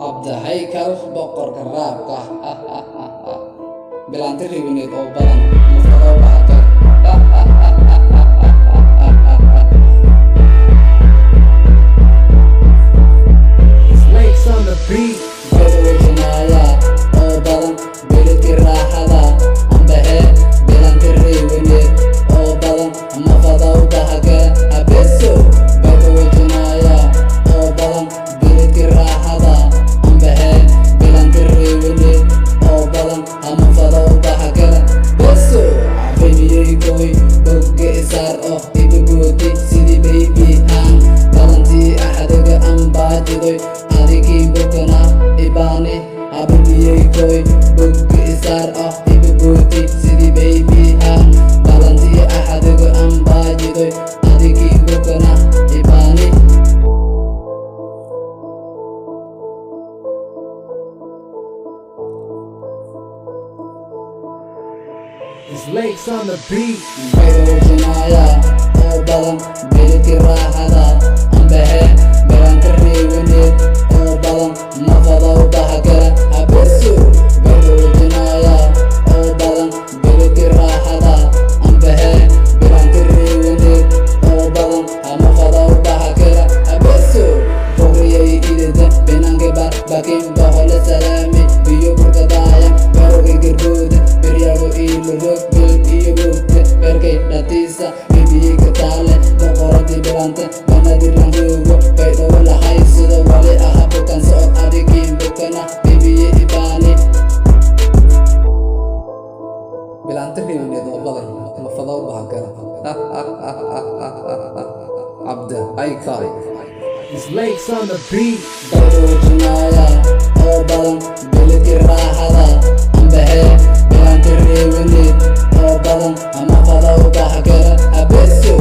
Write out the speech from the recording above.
Abdahaykal boqorka raabka bilaanti ribineed oo badan mufrado bahato Snakes on the beat. Badawajinaya oo badan bilidki raaxada ambahe bilaanti ribineed oo badan mufrado bahage abeso badawajinaya oo badan bilidki raaxada ambahe bilaanti ribineed oo badan mufrado bahage beso abiniyay koy bogge isaar oh ibugoti sidii baby aan balantii axadaga ambaajidoy adikii bukana ibane abiniyay koy bogge isaar oh ibugoti sidii baby aan balantii axadaga ambaajidoy adikii bukana ibane It's Lakes on the beat. Badawajinaya oo badan bilidki raaxada ambahe bilaanti ribineed oo badan mufrado bahage abeso badawajinaya oo badan bilidki raaxada ambahe bilaanti ribineed oo badan mufrado bahage abeso boqriyay idida binange bar bakin bohole salaami biyo burkadaaya baroge gergooda beryago ilurog geld iyo bugte berkay dhatiisa bibiyi kataale boqoradi bilante banadiran joogo baydhawo lahay sida wali aha bukan socod adikii bukana bibiyi ibaani bilaanti ribineed oo badan mufrado bahage Abdahaykal It's Lakes on the beat. badawajinaya oo badan bilidki raaxada ambahe bilaanti ribineed oo badan mufrado bahage abeso